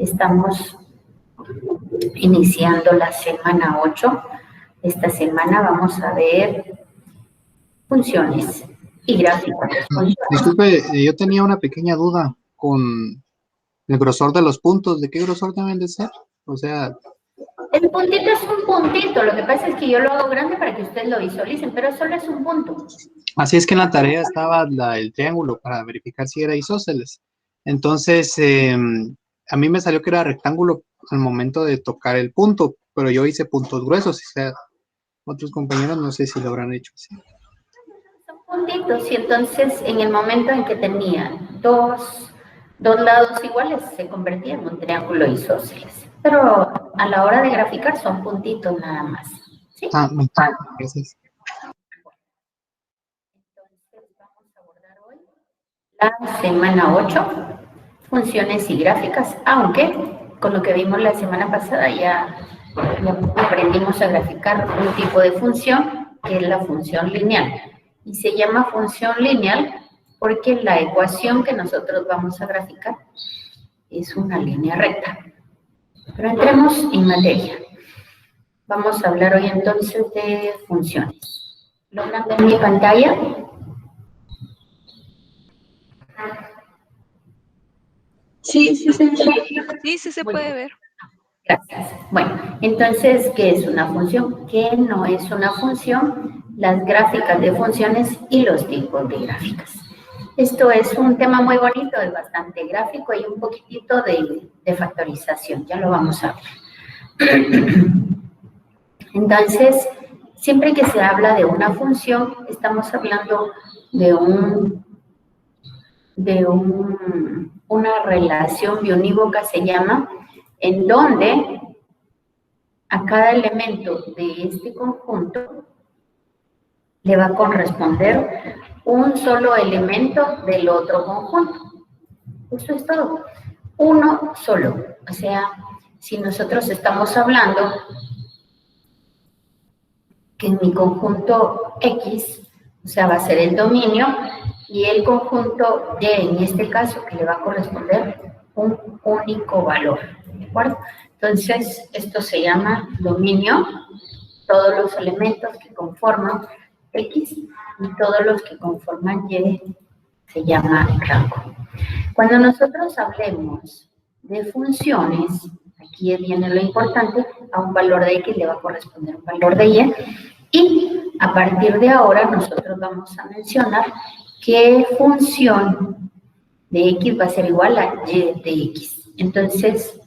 Estamos iniciando la semana 8. Esta semana vamos a ver funciones y gráficos. Disculpe, yo tenía una pequeña duda con el grosor de los puntos. ¿De qué grosor deben de ser? O sea... El puntito es un puntito. Lo que pasa es que yo lo hago grande para que ustedes lo visualicen, pero solo es un punto. Así es que en la tarea estaba el triángulo para verificar si era isósceles. Entonces, a mí me salió que era rectángulo al momento de tocar el punto, pero yo hice puntos gruesos. O sea, otros compañeros no sé si lo habrán hecho así. Son puntitos y entonces en el momento en que tenían dos lados iguales se convertía en un triángulo isósceles. Pero a la hora de graficar son puntitos nada más. ¿Sí? Gracias. Entonces vamos a abordar hoy la semana 8, funciones y gráficas, aunque con lo que vimos la semana pasada ya aprendimos a graficar un tipo de función que es la función lineal. Y se llama función lineal porque la ecuación que nosotros vamos a graficar es una línea recta. Pero entremos en materia. Vamos a hablar hoy entonces de funciones. ¿Logran ver mi pantalla? Sí, sí se Bueno, puede ver. Gracias. Bueno, entonces, ¿qué es una función? ¿Qué no es una función? Las gráficas de funciones y los tipos de gráficas. Esto es un tema muy bonito, es bastante gráfico y un poquitito de factorización, ya lo vamos a ver. Entonces, siempre que se habla de una función, estamos hablando de una relación biunívoca, se llama, en donde a cada elemento de este conjunto le va a corresponder un solo elemento del otro conjunto. Eso es todo. Uno solo. O sea, si nosotros estamos hablando que en mi conjunto X, o sea, va a ser el dominio, y el conjunto Y, en este caso, que le va a corresponder un único valor, ¿de acuerdo? Entonces, esto se llama dominio, todos los elementos que conforman X y todos los que conforman Y se llama rango. Cuando nosotros hablemos de funciones, aquí viene lo importante, a un valor de X le va a corresponder un valor de Y, y a partir de ahora nosotros vamos a mencionar qué función de X va a ser igual a Y de X. Entonces,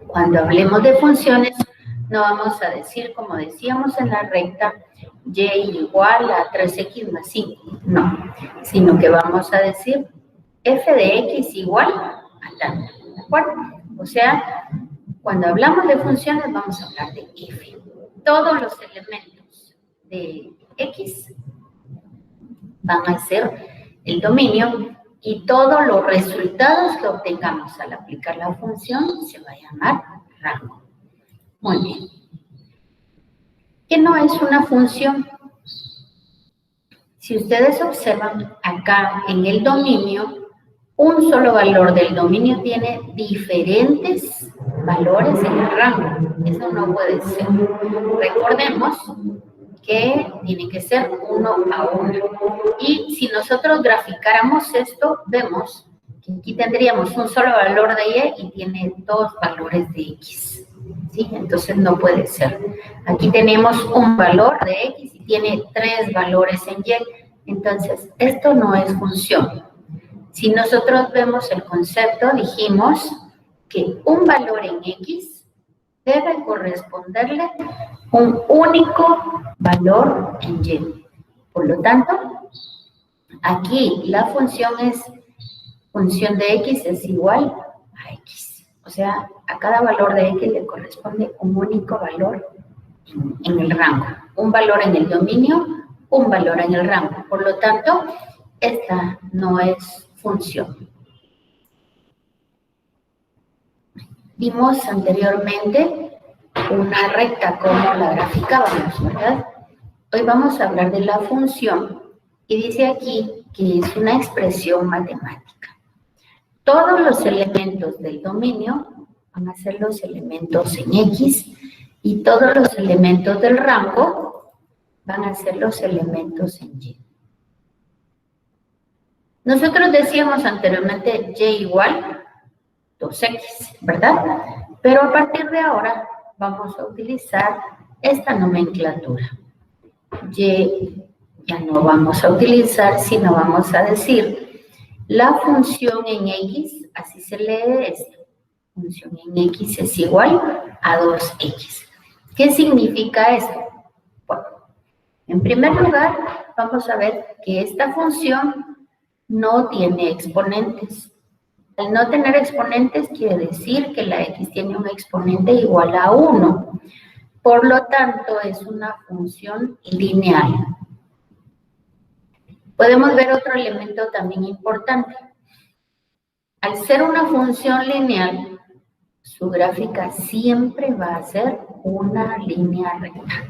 cuando hablemos de funciones, no vamos a decir, como decíamos en la recta, Y igual a 3X más 5, no, sino que vamos a decir f de X igual a tanto, ¿de acuerdo? O sea, cuando hablamos de funciones vamos a hablar de f. Todos los elementos de X van a ser el dominio y todos los resultados que obtengamos al aplicar la función se va a llamar rango. Muy bien. ¿Qué no es una función? Si ustedes observan acá en el dominio, un solo valor del dominio tiene diferentes valores en el rango. Eso no puede ser. Recordemos que tiene que ser 1 a 1. Y si nosotros graficáramos esto, vemos que aquí tendríamos un solo valor de Y y tiene dos valores de X. ¿Sí? Entonces no puede ser. Aquí tenemos un valor de X y tiene 3 valores en Y. Entonces, esto no es función. Si nosotros vemos el concepto, dijimos que un valor en X debe corresponderle un único valor en Y. Por lo tanto, aquí la función de X es igual a X. O sea, a cada valor de X le corresponde un único valor en el rango. Un valor en el dominio, un valor en el rango. Por lo tanto, esta no es función. Vimos anteriormente una recta, como la graficábamos, ¿verdad? Hoy vamos a hablar de la función y dice aquí que es una expresión matemática. Todos los elementos del dominio van a ser los elementos en X y todos los elementos del rango van a ser los elementos en Y. Nosotros decíamos anteriormente Y igual 2X, ¿verdad? Pero a partir de ahora vamos a utilizar esta nomenclatura. Y ya no vamos a utilizar, sino vamos a decir la función en X, así se lee esto. Función en X es igual a 2X. ¿Qué significa esto? Bueno, en primer lugar, vamos a ver que esta función no tiene exponentes. Al no tener exponentes quiere decir que la X tiene un exponente igual a 1. Por lo tanto, es una función lineal. Podemos ver otro elemento también importante. Al ser una función lineal, su gráfica siempre va a ser una línea recta.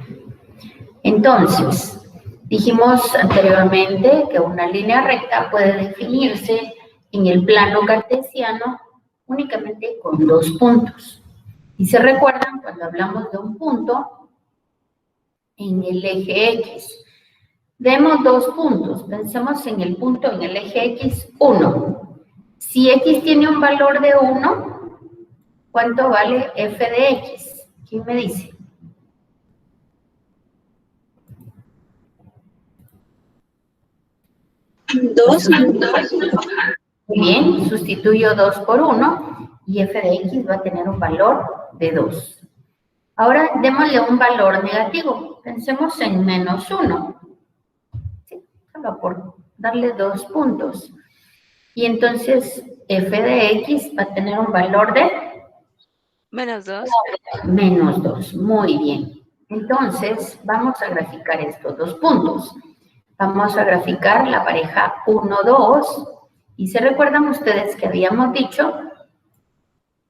Entonces, dijimos anteriormente que una línea recta puede definirse en el plano cartesiano únicamente con 2 puntos. Y se recuerdan cuando hablamos de un punto en el eje X. Vemos 2 puntos. Pensemos en el punto en el eje X, 1. Si X tiene un valor de 1, ¿cuánto vale f de X? ¿Quién me dice? Dos. Muy bien, sustituyo 2 por 1 y f de X va a tener un valor de 2. Ahora démosle un valor negativo. Pensemos en menos 1. Sí, solo por darle 2 puntos. Y entonces f de X va a tener un valor de Menos 2. menos 2. Muy bien. Entonces vamos a graficar estos 2 puntos. Vamos a graficar la pareja 1, 2. Y se recuerdan ustedes que habíamos dicho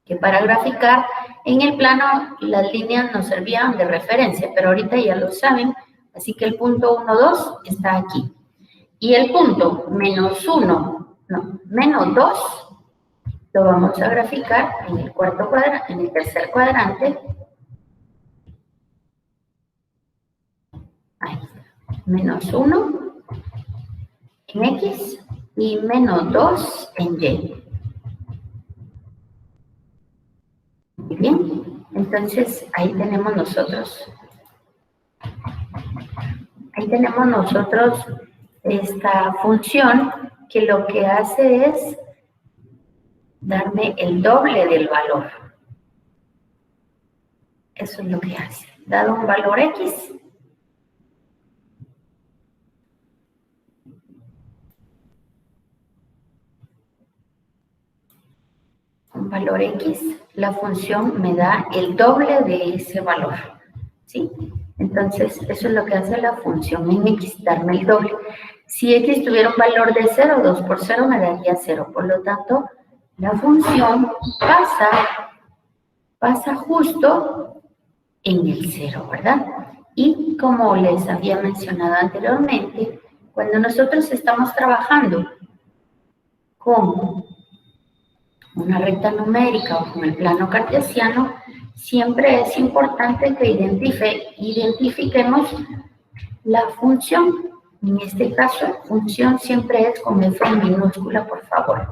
que para graficar en el plano las líneas nos servían de referencia, pero ahorita ya lo saben, así que el punto 1, 2 está aquí. Y el punto menos 2 lo vamos a graficar en el en el tercer cuadrante. Ahí está. Menos 1 en X y menos 2 en Y. Muy bien, entonces ahí tenemos nosotros esta función que lo que hace es darme el doble del valor. Eso es lo que hace. Dado un valor X, la función me da el doble de ese valor, ¿sí? Entonces, eso es lo que hace la función en X, darme el doble. Si X tuviera un valor de 0, 2 por 0 me daría 0. Por lo tanto, la función pasa justo en el 0, ¿verdad? Y como les había mencionado anteriormente, cuando nosotros estamos trabajando con una recta numérica o con el plano cartesiano, siempre es importante que identifiquemos la función. En este caso, función siempre es con F minúscula, por favor.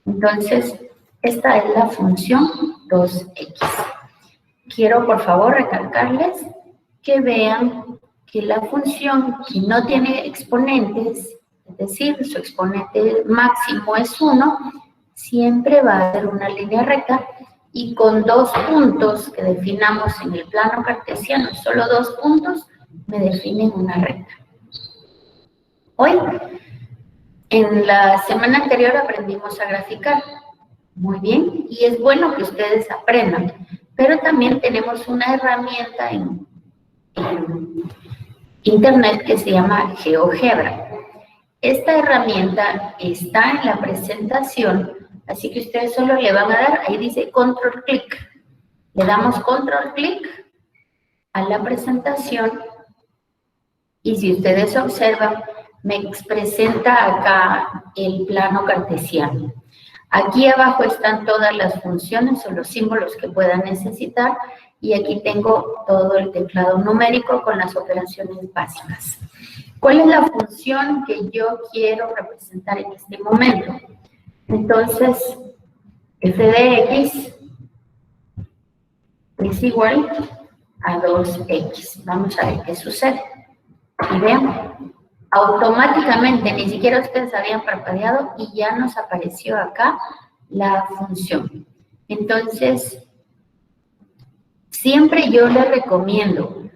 Entonces, esta es la función 2X. Quiero, por favor, recalcarles que vean que la función que no tiene exponentes, es decir, su exponente máximo es 1, siempre va a ser una línea recta y con 2 puntos que definamos en el plano cartesiano, solo 2 puntos me definen una recta. Hoy, en la semana anterior aprendimos a graficar. Muy bien, y es bueno que ustedes aprendan, pero también tenemos una herramienta en internet que se llama GeoGebra. Esta herramienta está en la presentación, así que ustedes solo le van a dar, ahí dice control clic. Le damos control clic a la presentación y si ustedes observan, me presenta acá el plano cartesiano. Aquí abajo están todas las funciones o los símbolos que puedan necesitar y aquí tengo todo el teclado numérico con las operaciones básicas. ¿Cuál es la función que yo quiero representar en este momento? Entonces, f de x es igual a 2x. Vamos a ver qué sucede. Y vean, automáticamente, ni siquiera ustedes habían parpadeado y ya nos apareció acá la función. Entonces, siempre yo les recomiendo,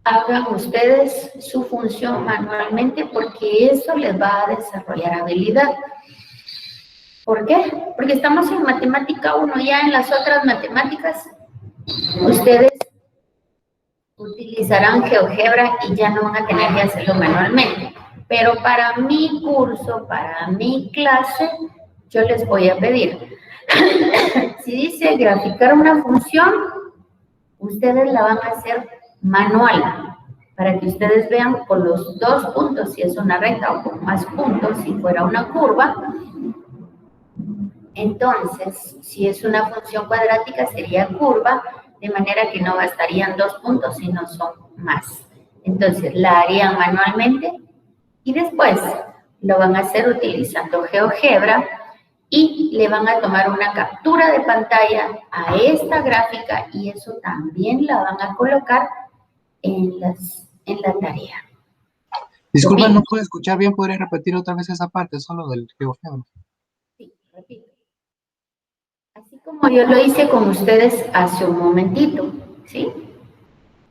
hagan ustedes su función manualmente porque eso les va a desarrollar habilidad. ¿Por qué? Porque estamos en matemática 1, ya en las otras matemáticas, ustedes utilizarán GeoGebra y ya no van a tener que hacerlo manualmente. Pero para mi curso, para mi clase, yo les voy a pedir, si dice graficar una función, ustedes la van a hacer manual, para que ustedes vean con los 2 puntos, si es una recta, o con más puntos, si fuera una curva. Entonces, si es una función cuadrática, sería curva, de manera que no bastarían 2 puntos, sino son más. Entonces, la harían manualmente y después lo van a hacer utilizando GeoGebra y le van a tomar una captura de pantalla a esta gráfica y eso también la van a colocar en la tarea. Disculpa, no puedo escuchar bien, ¿podría repetir otra vez esa parte, solo del GeoGebra? Sí, repito. Así como yo lo hice con ustedes hace un momentito, ¿sí?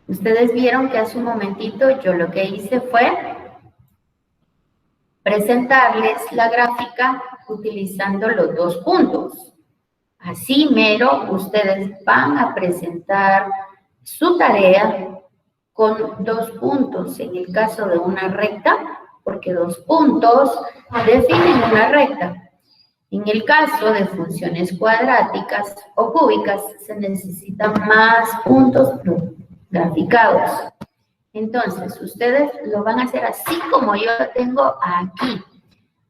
Ustedes vieron que hace un momentito yo lo que hice fue presentarles la gráfica utilizando los 2 puntos. Así mero, ustedes van a presentar su tarea con 2 puntos. En el caso de una recta, porque 2 puntos definen una recta. En el caso de funciones cuadráticas o cúbicas, se necesitan más puntos graficados. Entonces, ustedes lo van a hacer así como yo lo tengo aquí.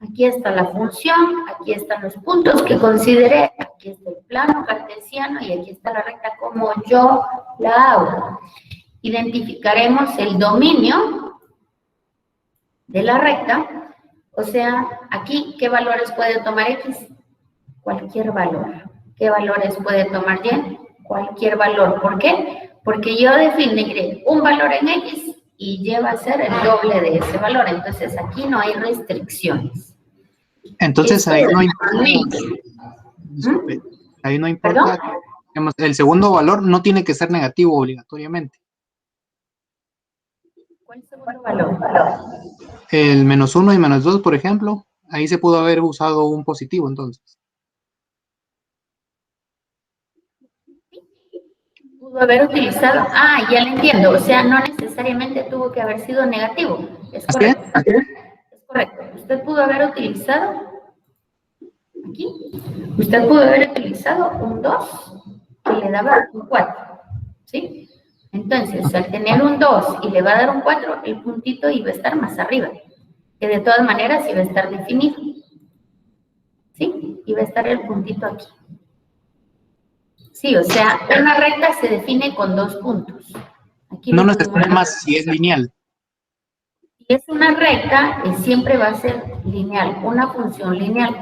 Aquí está la función, aquí están los puntos que consideré, aquí está el plano cartesiano y aquí está la recta como yo la hago. Identificaremos el dominio de la recta. O sea, aquí, ¿qué valores puede tomar X? Cualquier valor. ¿Qué valores puede tomar Y? Cualquier valor. ¿Por qué? Porque yo definiré un valor en X y Y va a ser el doble de ese valor. Entonces, aquí no hay restricciones. Entonces, ahí no importa. Disculpe, ahí no importa. Digamos, el segundo valor no tiene que ser negativo obligatoriamente. ¿Cuál segundo valor? El -1 y -2, por ejemplo, ahí se pudo haber usado un positivo, entonces. Pudo haber utilizado, ya lo entiendo, o sea, no necesariamente tuvo que haber sido negativo. Es correcto. Es correcto. Usted pudo haber utilizado, aquí, usted pudo haber utilizado un 2 que le daba un 4, ¿sí? Entonces, al tener un 2 y le va a dar un 4, el puntito iba a estar más arriba, que de todas maneras iba a estar definido, ¿sí? Iba a estar el puntito aquí. Sí, o sea, una recta se define con 2 puntos. Aquí no nos explica más si es lineal. Si es una recta, siempre va a ser lineal, una función lineal.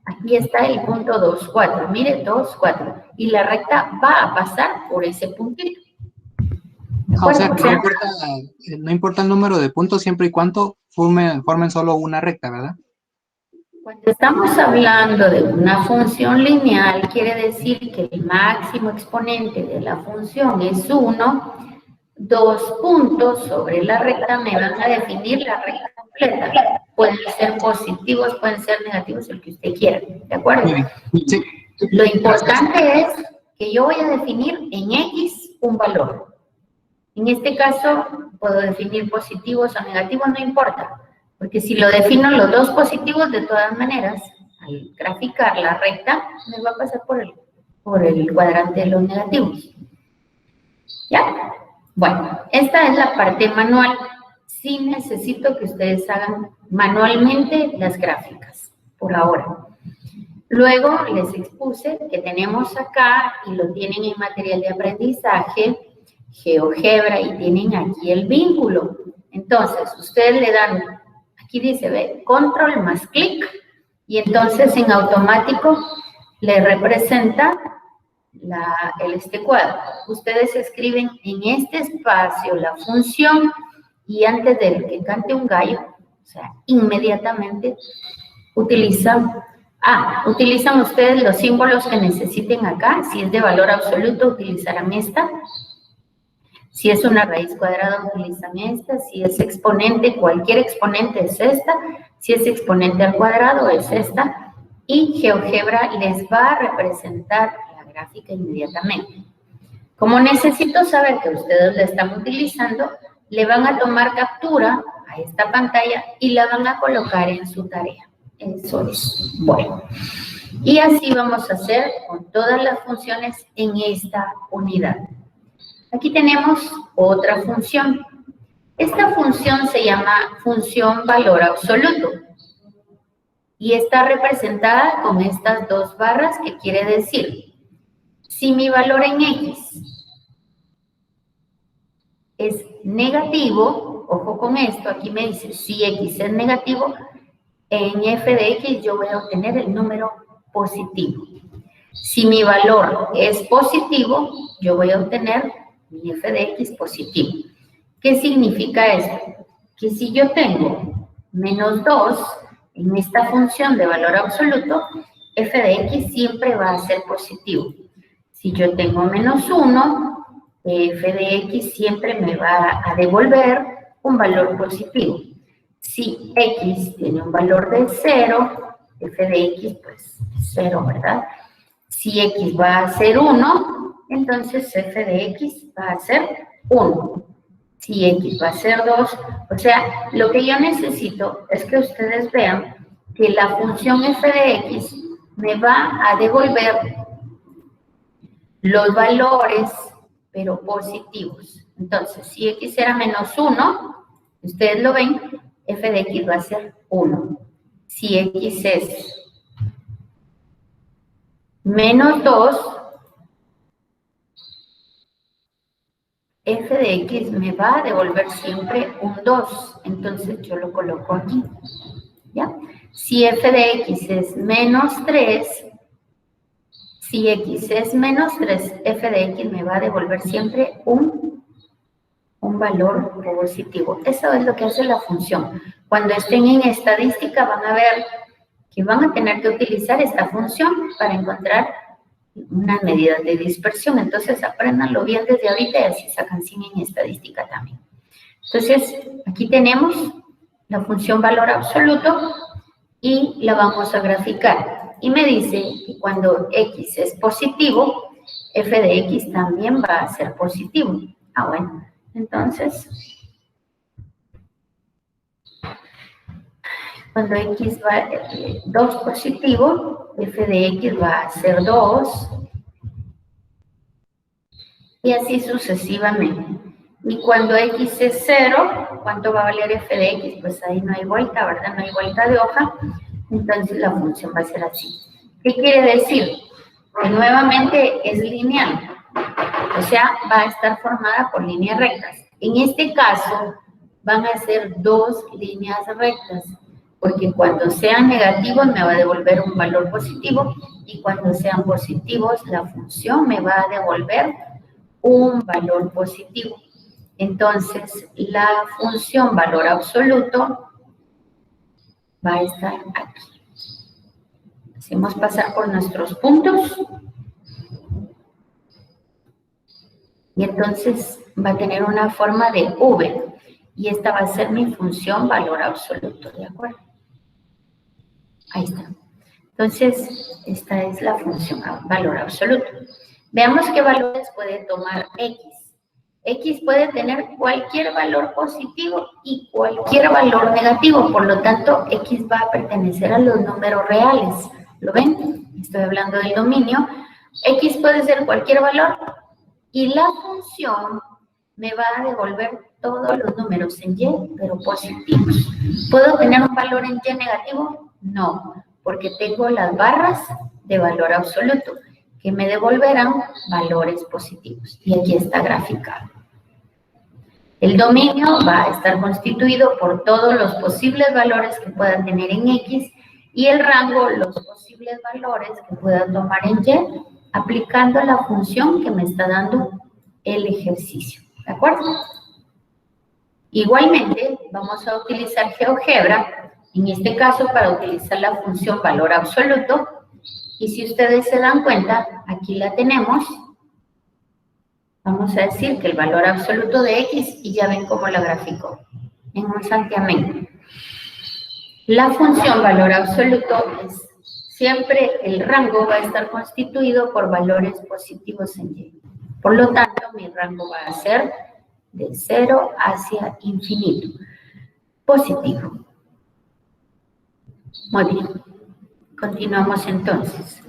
Aquí está el punto 2, 4. Mire, 2, 4. Y la recta va a pasar por ese puntito. O sea, que no importa el número de puntos siempre y cuando formen solo una recta, ¿verdad? Cuando estamos hablando de una función lineal, quiere decir que el máximo exponente de la función es 1, 2 puntos sobre la recta me van a definir la recta completa. Pueden ser positivos, pueden ser negativos, el que usted quiera, ¿de acuerdo? Sí. Lo importante es que yo voy a definir en X un valor. En este caso, puedo definir positivos o negativos, no importa. Porque si lo defino los 2 positivos, de todas maneras, al graficar la recta, me va a pasar por el cuadrante de los negativos. ¿Ya? Bueno, esta es la parte manual. Sí necesito que ustedes hagan manualmente las gráficas, por ahora. Luego les expuse que tenemos acá, y lo tienen en material de aprendizaje, GeoGebra, y tienen aquí el vínculo. Entonces, ustedes le dan, aquí dice, ve, control más clic, y entonces en automático le representa este cuadro. Ustedes escriben en este espacio la función, y antes de que cante un gallo, o sea, inmediatamente utilizan ustedes los símbolos que necesiten acá. Si es de valor absoluto, utilizarán esta. Si es una raíz cuadrada, utilizan esta. Si es exponente, cualquier exponente es esta. Si es exponente al cuadrado, es esta. Y GeoGebra les va a representar la gráfica inmediatamente. Como necesito saber que ustedes la están utilizando, le van a tomar captura a esta pantalla y la van a colocar en su tarea. Eso es. Bueno, y así vamos a hacer con todas las funciones en esta unidad. Aquí tenemos otra función. Esta función se llama función valor absoluto y está representada con estas dos barras, que quiere decir, si mi valor en X es negativo, ojo con esto, aquí me dice, si X es negativo, en f de x yo voy a obtener el número positivo. Si mi valor es positivo, yo voy a obtener mi f de x positivo. ¿Qué significa esto? Que si yo tengo menos 2 en esta función de valor absoluto, f de x siempre va a ser positivo. Si yo tengo menos 1, f de x siempre me va a devolver un valor positivo. Si x tiene un valor de 0, f de x, pues 0, ¿verdad? Si x va a ser 1, entonces f de x va a ser 1. Si x va a ser 2, o sea, lo que yo necesito es que ustedes vean que la función f de x me va a devolver los valores, pero positivos. Entonces, si x era menos 1, ustedes lo ven, f de x va a ser 1. Si x es menos 2, f de x me va a devolver siempre un 2. Entonces, yo lo coloco aquí. ¿Ya? Si f de x es menos 3, si x es menos 3, f de x me va a devolver siempre un valor positivo. Eso es lo que hace la función. Cuando estén en estadística van a ver que van a tener que utilizar esta función para encontrar unas medidas de dispersión. Entonces, apréndanlo bien desde ahorita y así sacan 100 en estadística también. Entonces, aquí tenemos la función valor absoluto y la vamos a graficar. Y me dice que cuando x es positivo, f de x también va a ser positivo. Bueno, entonces, cuando x va a 2 positivo, f de x va a ser 2. Y así sucesivamente. Y cuando x es 0, ¿cuánto va a valer f de x? Pues ahí no hay vuelta, ¿verdad? No hay vuelta de hoja. Entonces la función va a ser así. ¿Qué quiere decir? Que nuevamente es lineal. O sea, va a estar formada por líneas rectas. En este caso, van a ser 2 líneas rectas. Porque cuando sean negativos me va a devolver un valor positivo. Y cuando sean positivos, la función me va a devolver un valor positivo. Entonces, la función valor absoluto va a estar aquí. Hacemos pasar por nuestros puntos. Y entonces va a tener una forma de V. Y esta va a ser mi función valor absoluto, ¿de acuerdo? Ahí está. Entonces, esta es la función valor absoluto. Veamos qué valores puede tomar X. X puede tener cualquier valor positivo y cualquier valor negativo. Por lo tanto, X va a pertenecer a los números reales. ¿Lo ven? Estoy hablando del dominio. X puede ser cualquier valor y la función me va a devolver todos los números en Y, pero positivos. ¿Puedo tener un valor en Y negativo? No. porque tengo las barras de valor absoluto, que me devolverán valores positivos. Y aquí está graficado. El dominio va a estar constituido por todos los posibles valores que puedan tener en X y el rango, los posibles valores que puedan tomar en Y, aplicando la función que me está dando el ejercicio. ¿De acuerdo? Igualmente, vamos a utilizar GeoGebra, en este caso para utilizar la función valor absoluto. Y si ustedes se dan cuenta, aquí la tenemos. Vamos a decir que el valor absoluto de X, y ya ven cómo la graficó en un santiamén. La función valor absoluto es siempre el rango va a estar constituido por valores positivos en Y. Por lo tanto, mi rango va a ser de 0 hacia infinito. Positivo. Muy bien. Continuamos entonces.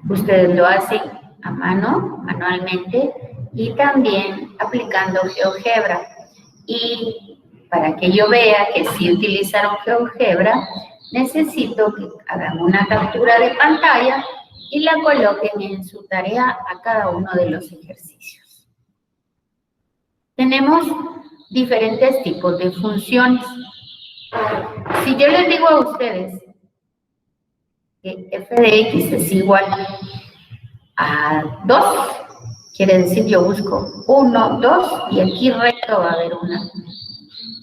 Ustedes lo hacen a mano, manualmente, y también aplicando GeoGebra. Y para que yo vea que sí utilizaron GeoGebra, necesito que hagan una captura de pantalla y la coloquen en su tarea a cada uno de los ejercicios. Tenemos diferentes tipos de funciones. Si yo les digo a ustedes que f de x es igual a 2, quiere decir yo busco 1, 2, y aquí recto va a haber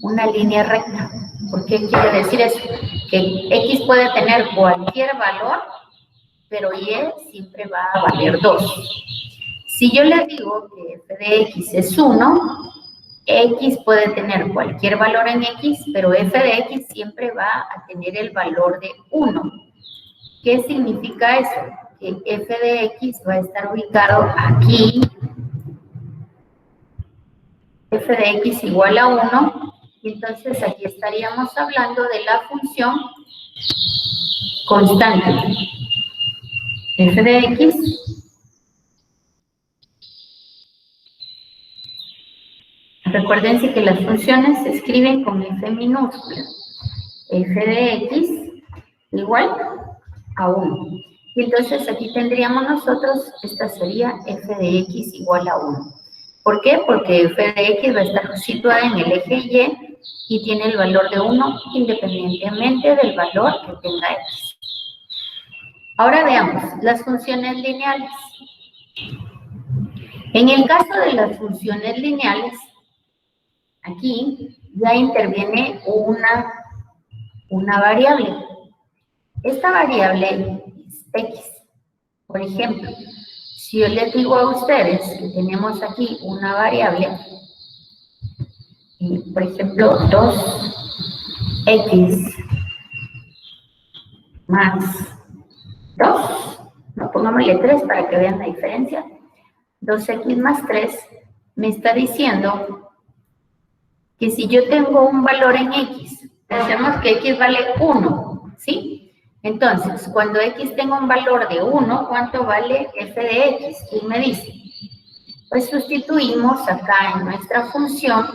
una línea recta. ¿Por qué quiere decir eso? Que x puede tener cualquier valor, pero y siempre va a valer 2. Si yo le digo que f de x es 1, x puede tener cualquier valor en x, pero f de x siempre va a tener el valor de 1. ¿Qué significa eso? Que f de x va a estar ubicado aquí, f de x igual a 1, y entonces aquí estaríamos hablando de la función constante. F de x, recuérdense que las funciones se escriben con f minúscula. F de x igual a 1. Y entonces aquí tendríamos nosotros, esta sería f de x igual a 1. ¿Por qué? Porque f de x va a estar situada en el eje y tiene el valor de 1 independientemente del valor que tenga x. Ahora veamos las funciones lineales. En el caso de las funciones lineales, aquí ya interviene una variable. Esta variable es x. Por ejemplo, si yo les digo a ustedes que tenemos aquí una variable, por ejemplo, 2x más 2, no, pongámosle 3 para que vean la diferencia, 2x más 3 me está diciendo que si yo tengo un valor en x, pensemos que x vale 1, ¿sí? Entonces, cuando x tenga un valor de 1, ¿cuánto vale f de x? ¿Quién me dice? Pues sustituimos acá en nuestra función,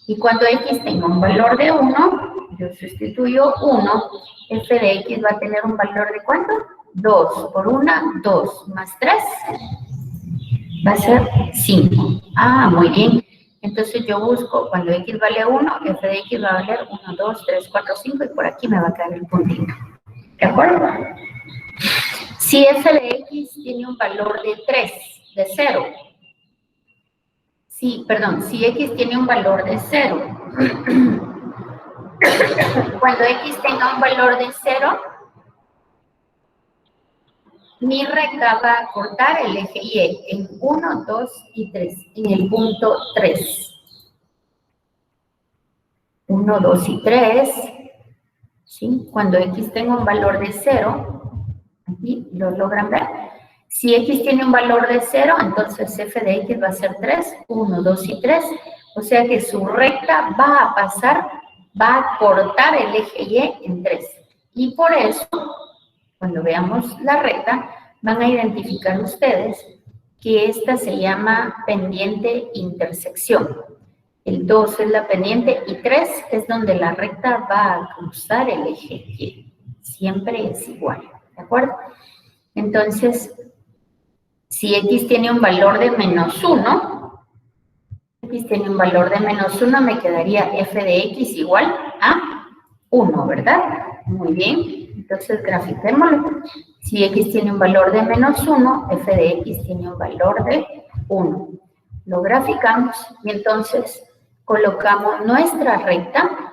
y cuando x tenga un valor de 1, yo sustituyo 1, f de x va a tener un valor de ¿cuánto? 2, por 1, 2, más 3, va a ser 5. Ah, muy bien. Entonces yo busco, cuando x vale 1, f de x va a valer 1, 2, 3, 4, 5, y por aquí me va a quedar el puntito. ¿De acuerdo? Si f de x tiene un valor de 3, de 0. Si x tiene un valor de 0. Cuando x tenga un valor de 0, mi recta va a cortar el eje Y en 1, 2 y 3, en el punto 3. 1, 2 y 3, ¿sí? Cuando x tenga un valor de 0, aquí lo logran ver. Si x tiene un valor de 0, entonces f de x va a ser 3, 1, 2 y 3, o sea que su recta va a cortar el eje Y en 3. Y por eso, cuando veamos la recta, van a identificar ustedes que esta se llama pendiente intersección. El 2 es la pendiente y 3 es donde la recta va a cruzar el eje Y. siempre es igual, ¿de acuerdo? Entonces, si x tiene un valor de menos 1, x tiene un valor de menos 1, me quedaría f de x igual a 1, ¿verdad? Muy bien, entonces grafiquémoslo. Si x tiene un valor de menos 1, f de x tiene un valor de 1. Lo graficamos y entonces colocamos nuestra recta,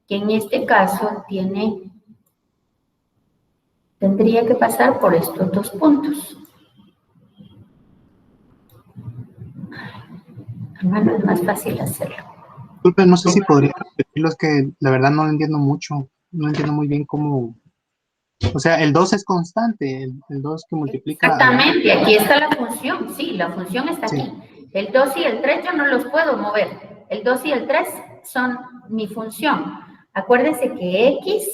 que en este caso tendría que pasar por estos dos puntos. Hermano, es más fácil hacerlo. Disculpe, no sé si podría repetirlo, es que la verdad no lo entiendo mucho, no entiendo muy bien cómo, o sea, el 2 es constante, el 2 que multiplica. Exactamente, aquí está la función, sí, la función está aquí. Sí. El 2 y el 3 yo no los puedo mover, el 2 y el 3 son mi función. Acuérdense que x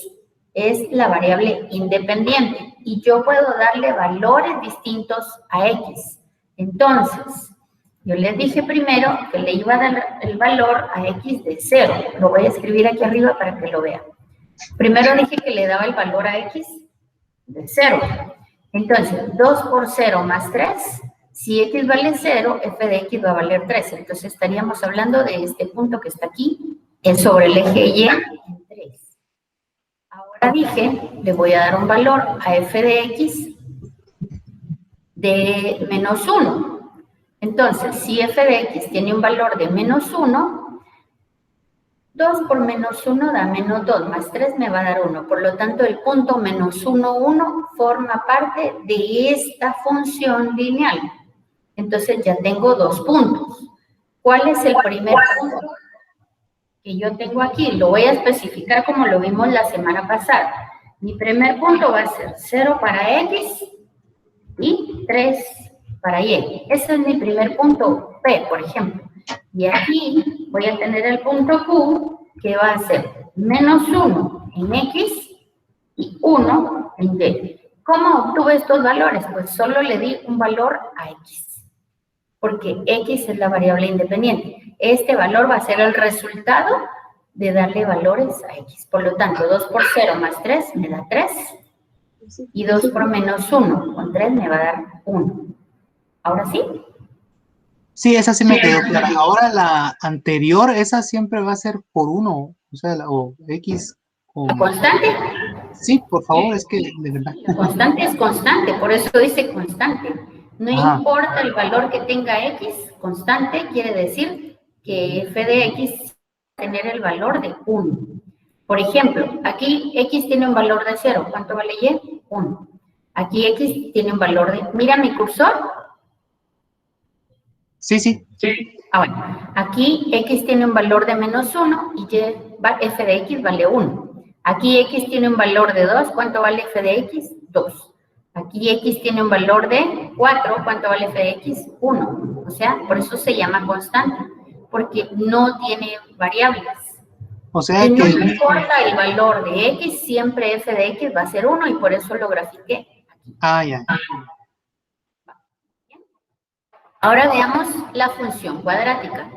es la variable independiente y yo puedo darle valores distintos a x. Entonces, yo les dije primero que le iba a dar el valor a x de 0. Lo voy a escribir aquí arriba para que lo vean. Primero dije que le daba el valor a x de 0. Entonces, 2 por 0 más 3, si x vale 0, f de x va a valer 3. Entonces, estaríamos hablando de este punto que está aquí, es sobre el eje y en 3. Ahora dije, le voy a dar un valor a f de x de menos 1. Entonces, si f de x tiene un valor de menos 1, 2 por menos 1 da menos 2, más 3 me va a dar 1. Por lo tanto, el punto menos 1, 1 forma parte de esta función lineal. Entonces, ya tengo dos puntos. ¿Cuál es el primer punto que yo tengo aquí? Lo voy a especificar como lo vimos la semana pasada. Mi primer punto va a ser 0 para x y 3 para y. Ese es mi primer punto P, por ejemplo. Y aquí voy a tener el punto Q, que va a ser menos 1 en x y 1 en y. ¿Cómo obtuve estos valores? Pues solo le di un valor a x, porque x es la variable independiente. Este valor va a ser el resultado de darle valores a x. Por lo tanto, 2 por 0 más 3 me da 3, y 2 por menos 1 con 3 me va a dar 1. ¿Ahora sí? Sí, esa sí me quedó clara. Ahora la anterior, esa siempre va a ser por 1, o sea, o x. O... ¿La constante? Sí, por favor, es que de verdad. La constante es constante, por eso dice constante. No importa el valor que tenga x, constante quiere decir que f de x va a tener el valor de 1. Por ejemplo, aquí x tiene un valor de 0. ¿Cuánto vale y? 1. Aquí x tiene un valor de... ¿Mira mi cursor? Sí, sí. Bueno, aquí x tiene un valor de menos 1 y f de x vale 1. Aquí x tiene un valor de 2, ¿cuánto vale f de x? 2. Aquí x tiene un valor de 4, ¿cuánto vale f de x? 1. O sea, por eso se llama constante, porque no tiene variables. O sea y no que... importa el valor de x, siempre f de x va a ser 1 y por eso lo grafiqué aquí. Ya. Ahora veamos la función cuadrática.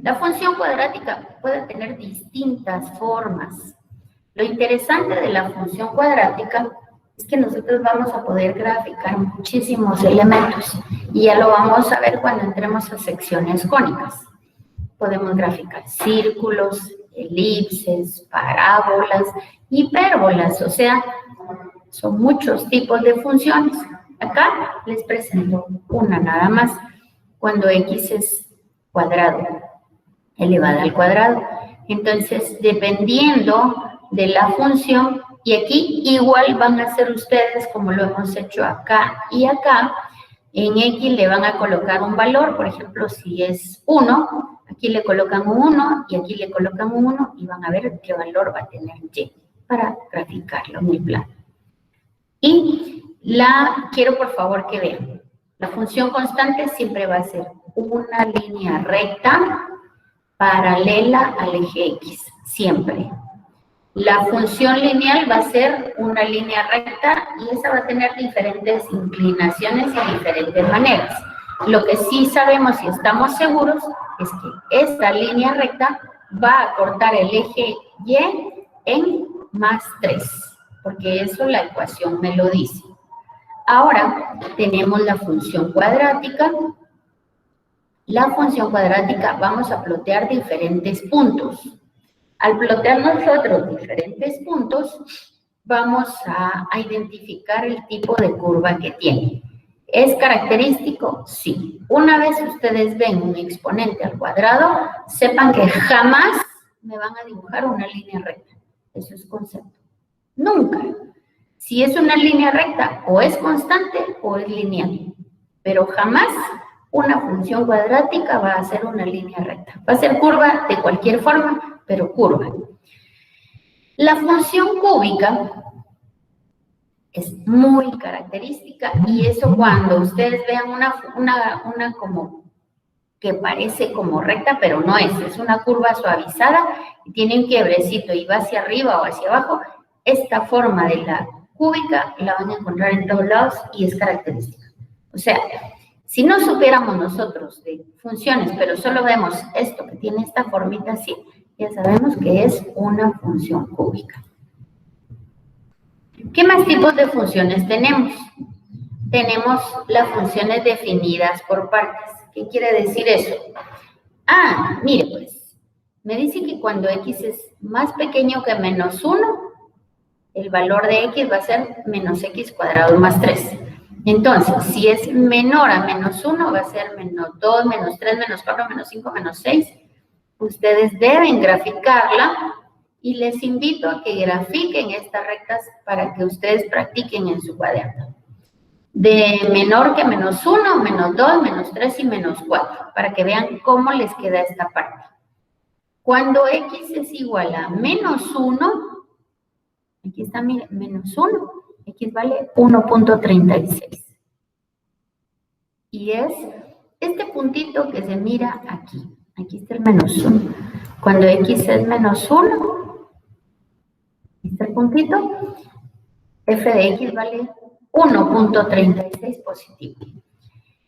La función cuadrática puede tener distintas formas. Lo interesante de la función cuadrática es que nosotros vamos a poder graficar muchísimos elementos y ya lo vamos a ver cuando entremos a secciones cónicas. Podemos graficar círculos, elipses, parábolas, hipérbolas, o sea, son muchos tipos de funciones. Acá les presento una nada más, cuando x es cuadrado, elevada al cuadrado. Entonces, dependiendo de la función, y aquí igual van a hacer ustedes como lo hemos hecho acá y acá, en x le van a colocar un valor, por ejemplo, si es 1, aquí le colocan un 1 y aquí le colocan un 1 y van a ver qué valor va a tener y para graficarlo en el plano. Y quiero por favor que vean, la función constante siempre va a ser una línea recta paralela al eje X, siempre. La función lineal va a ser una línea recta y esa va a tener diferentes inclinaciones y diferentes maneras. Lo que sí sabemos y estamos seguros es que esta línea recta va a cortar el eje Y en más 3, porque eso la ecuación me lo dice. Ahora tenemos la función cuadrática. La función cuadrática vamos a plotear diferentes puntos. Al plotear nosotros diferentes puntos, vamos a identificar el tipo de curva que tiene. ¿Es característico? Sí. Una vez ustedes ven un exponente al cuadrado, sepan que jamás me van a dibujar una línea recta. Eso es concepto. Nunca. Si es una línea recta, o es constante o es lineal. Pero jamás una función cuadrática va a ser una línea recta. Va a ser curva de cualquier forma, pero curva. La función cúbica es muy característica y eso cuando ustedes vean una como que parece como recta, pero no es una curva suavizada y tiene un quiebrecito y va hacia arriba o hacia abajo. Esta forma de la cúbica la van a encontrar en todos lados y es característica. O sea, si no supiéramos nosotros de funciones, pero solo vemos esto que tiene esta formita así, ya sabemos que es una función cúbica. ¿Qué más tipos de funciones tenemos? Tenemos las funciones definidas por partes. ¿Qué quiere decir eso? Ah, mire pues, me dice que cuando x es más pequeño que menos 1, el valor de x va a ser menos x cuadrado más 3. Entonces, si es menor a menos 1, va a ser menos 2, menos 3, menos 4, menos 5, menos 6. Ustedes deben graficarla y les invito a que grafiquen estas rectas para que ustedes practiquen en su cuaderno. De menor que menos 1, menos 2, menos 3 y menos 4, para que vean cómo les queda esta parte. Cuando x es igual a menos 1, aquí está, mire, menos 1, x vale 1.36. Y es este puntito que se mira aquí. Aquí está el menos 1. Cuando x es menos 1, aquí está el puntito, f de x vale 1.36 positivo.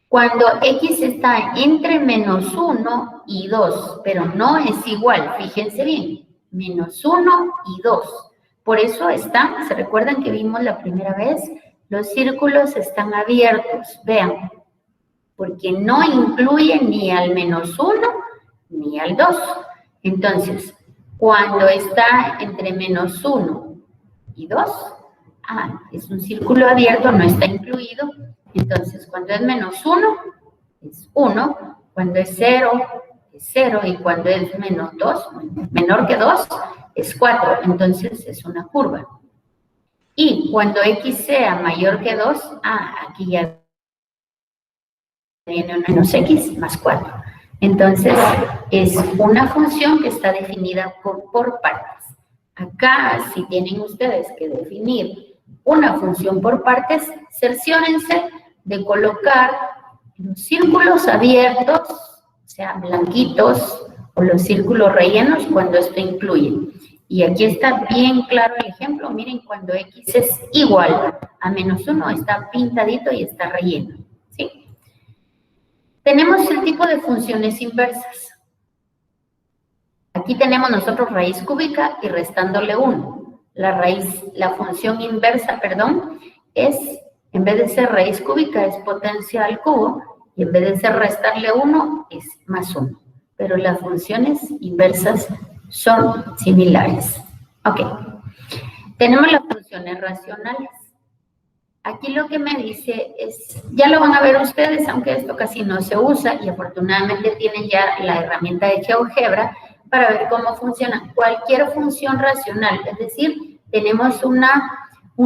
Cuando x está entre menos 1 y 2, pero no es igual, fíjense bien, menos 1 y 2. Por eso ¿se recuerdan que vimos la primera vez? Los círculos están abiertos, vean, porque no incluye ni al menos 1 ni al 2. Entonces, cuando está entre menos 1 y 2, es un círculo abierto, no está incluido. Entonces, cuando es menos 1, es 1. Cuando es 0, es 0. Y cuando es menos 2, menor que 2, es 4. Entonces, es una curva. Y cuando x sea mayor que 2, aquí ya viene un menos x más 4. Entonces, es una función que está definida por partes. Acá, si tienen ustedes que definir una función por partes, cerciórense de colocar los círculos abiertos, o sea, blanquitos, o los círculos rellenos cuando esto incluye. Y aquí está bien claro el ejemplo. Miren, cuando x es igual a menos 1, está pintadito y está relleno. ¿Sí? Tenemos el tipo de funciones inversas. Aquí tenemos nosotros raíz cúbica y restándole 1. La función inversa, es, en vez de ser raíz cúbica, es potencia al cubo, y en vez de ser restarle 1, es más 1. Pero las funciones inversas son similares. Ok. Tenemos las funciones racionales. Aquí lo que me dice es, ya lo van a ver ustedes, aunque esto casi no se usa, y afortunadamente tienen ya la herramienta de GeoGebra para ver cómo funciona cualquier función racional. Es decir, tenemos un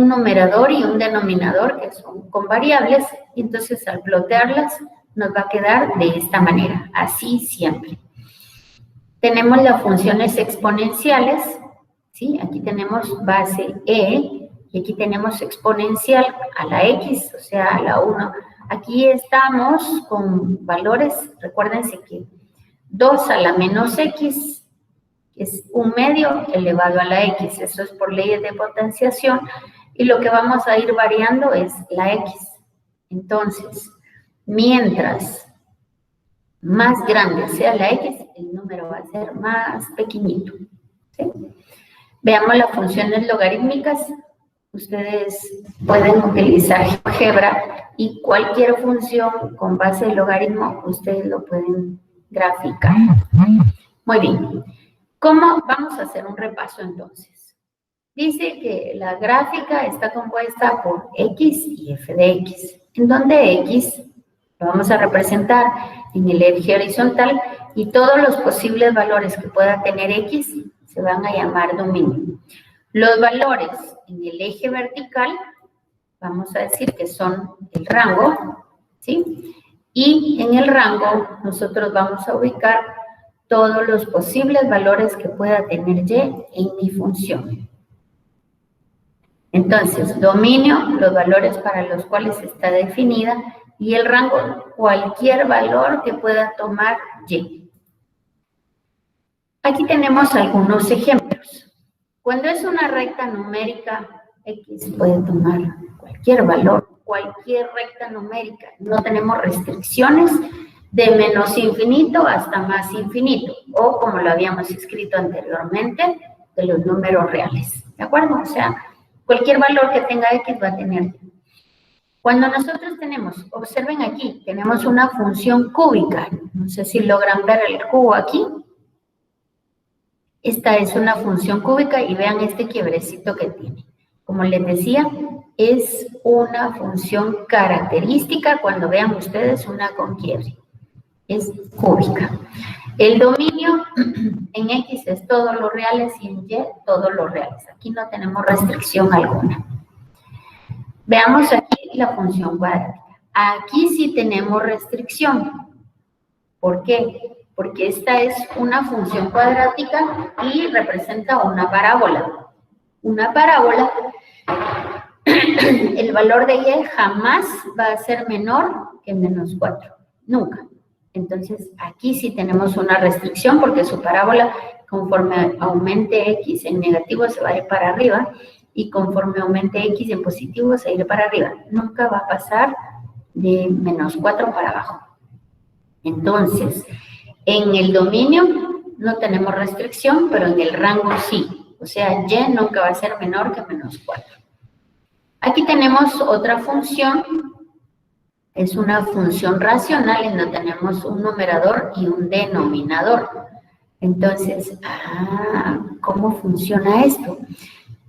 numerador y un denominador que son con variables, y entonces al plotearlas nos va a quedar de esta manera, así siempre. Tenemos las funciones exponenciales, ¿sí? Aquí tenemos base e, y aquí tenemos exponencial a la x, o sea, a la 1. Aquí estamos con valores, recuérdense que 2 a la menos x es 1 medio elevado a la x, eso es por leyes de potenciación, y lo que vamos a ir variando es la x. Entonces, mientras más grande sea la x, el número va a ser más pequeñito, ¿sí? Veamos las funciones logarítmicas. Ustedes pueden utilizar GeoGebra y cualquier función con base de logaritmo, ustedes lo pueden graficar. Muy bien. ¿Cómo? Vamos a hacer un repaso entonces. Dice que la gráfica está compuesta por X y f de X, en donde X lo vamos a representar en el eje horizontal y todos los posibles valores que pueda tener X se van a llamar dominio. Los valores en el eje vertical, vamos a decir que son el rango, ¿sí? Y en el rango nosotros vamos a ubicar todos los posibles valores que pueda tener Y en mi función. Entonces, dominio, los valores para los cuales está definida, y el rango, cualquier valor que pueda tomar Y. Aquí tenemos algunos ejemplos. Cuando es una recta numérica, X puede tomar cualquier valor, cualquier recta numérica. No tenemos restricciones de menos infinito hasta más infinito, o como lo habíamos escrito anteriormente, de los números reales. ¿De acuerdo? O sea, cualquier valor que tenga X va a tener. Cuando nosotros tenemos, observen aquí, tenemos una función cúbica. No sé si logran ver el cubo aquí. Esta es una función cúbica y vean este quiebrecito que tiene. Como les decía, es una función característica cuando vean ustedes una con quiebre. Es cúbica. El dominio en X es todos los reales y en Y todos los reales. Aquí no tenemos restricción alguna. Veamos aquí la función cuadrática. Aquí sí tenemos restricción. ¿Por qué? Porque esta es una función cuadrática y representa una parábola. Una parábola, el valor de Y jamás va a ser menor que menos 4. Nunca. Entonces, aquí sí tenemos una restricción porque su parábola, conforme aumente X en negativo, se va a ir para arriba, y conforme aumente X en positivo, se va a ir para arriba. Nunca va a pasar de menos 4 para abajo. Entonces, en el dominio no tenemos restricción, pero en el rango sí. O sea, Y nunca va a ser menor que menos 4. Aquí tenemos otra función. Es una función racional en donde tenemos un numerador y un denominador. Entonces, ¿cómo funciona esto?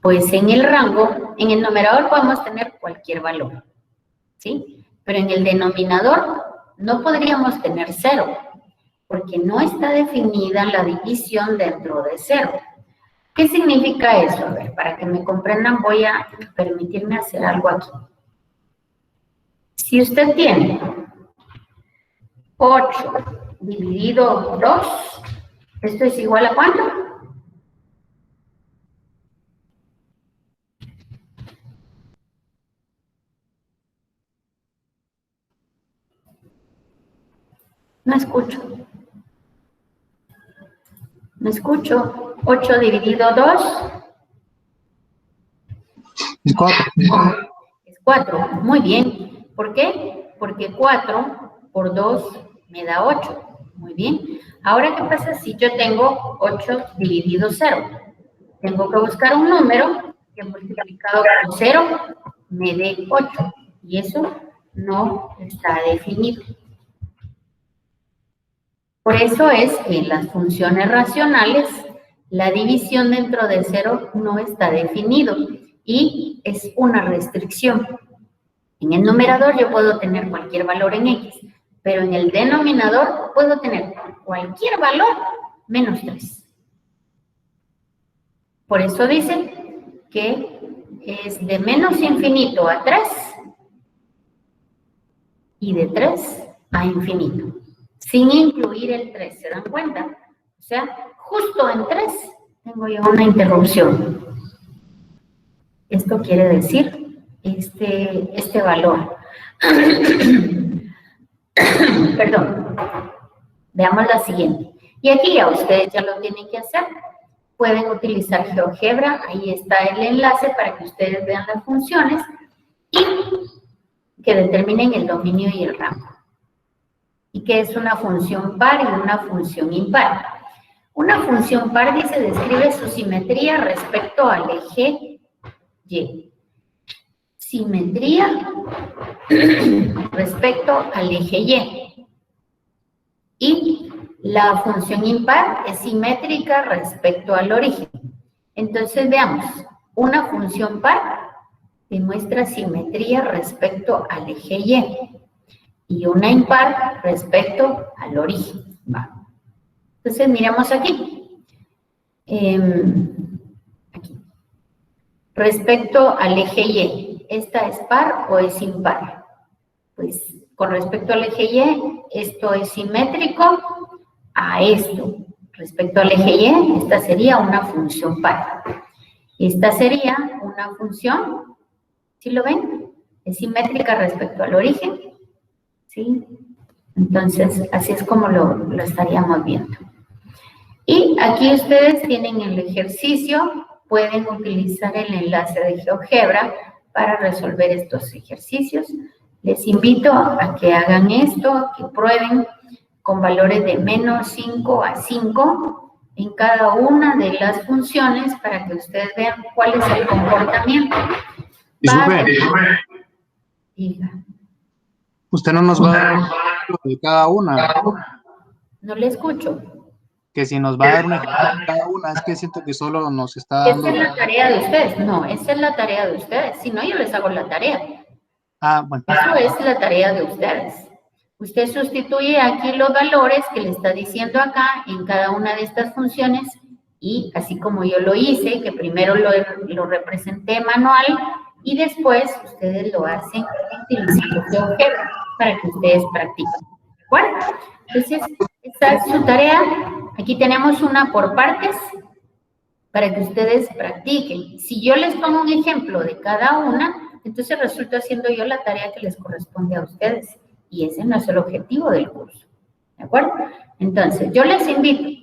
Pues en el rango, en el numerador podemos tener cualquier valor, ¿sí? Pero en el denominador no podríamos tener 0, porque no está definida la división dentro de 0. ¿Qué significa eso? A ver, para que me comprendan, voy a permitirme hacer algo aquí. Si usted tiene 8 dividido 2, ¿esto es igual a cuánto? No escucho. No escucho. 8 dividido 2. Es 4. Es 4. Muy bien. ¿Por qué? Porque 4 por 2 me da 8. Muy bien. Ahora, ¿qué pasa si yo tengo 8 dividido 0? Tengo que buscar un número que multiplicado por 0 me dé 8. Y eso no está definido. Por eso es que en las funciones racionales la división dentro de 0 no está definido y es una restricción. En el numerador yo puedo tener cualquier valor en X, pero en el denominador puedo tener cualquier valor menos 3. Por eso dice que es de menos infinito a 3 y de 3 a infinito. Sin incluir el 3, ¿se dan cuenta? O sea, justo en 3 tengo yo una interrupción. Esto quiere decir este valor. Perdón. Veamos la siguiente. Y aquí ya ustedes ya lo tienen que hacer. Pueden utilizar GeoGebra. Ahí está el enlace para que ustedes vean las funciones y que determinen el dominio y el rango. Y que es una función par y una función impar. Una función par dice describe su simetría respecto al eje Y. Simetría respecto al eje Y. Y la función impar es simétrica respecto al origen. Entonces veamos, una función par demuestra simetría respecto al eje Y y una impar respecto al origen. Va. Entonces miremos aquí. Aquí. Respecto al eje Y, ¿esta es par o es impar? Pues con respecto al eje Y, esto es simétrico a esto. Respecto al eje Y, esta sería una función par. Esta sería una función, ¿sí lo ven? Es simétrica respecto al origen, ¿sí? Entonces, así es como lo estaríamos viendo. Y aquí ustedes tienen el ejercicio, pueden utilizar el enlace de GeoGebra para resolver estos ejercicios. Les invito a que hagan esto, que prueben con valores de menos 5 a 5 en cada una de las funciones para que ustedes vean cuál es el comportamiento. Diga. Usted no nos va a dar un ejemplo de cada una. No le escucho. Que si nos va a dar un ejemplo de cada una, es que siento que solo nos está dando... Esa es la tarea de ustedes. No, esa es la tarea de ustedes. Si no, yo les hago la tarea. Ah, bueno. Eso es la tarea de ustedes. Usted sustituye aquí los valores que le está diciendo acá en cada una de estas funciones y así como yo lo hice, que primero lo representé manual y después ustedes lo hacen utilizando GeoGebra para que ustedes practiquen. ¿De acuerdo? Entonces, esta es su tarea. Aquí tenemos una por partes para que ustedes practiquen. Si yo les pongo un ejemplo de cada una, entonces resulta haciendo yo la tarea que les corresponde a ustedes. Y ese no es el objetivo del curso. ¿De acuerdo? Entonces, yo les invito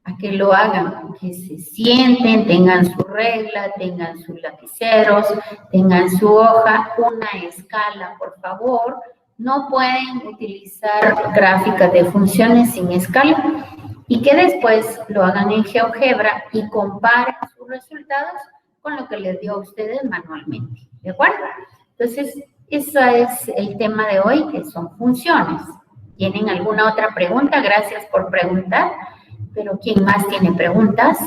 a que lo hagan, que se sienten, tengan su regla, tengan sus lapiceros, tengan su hoja, una escala, por favor. No pueden utilizar gráficas de funciones sin escala y que después lo hagan en GeoGebra y comparen sus resultados con lo que les dio a ustedes manualmente. ¿De acuerdo? Entonces, ese es el tema de hoy, que son funciones. ¿Tienen alguna otra pregunta? Gracias por preguntar. Pero ¿quién más tiene preguntas?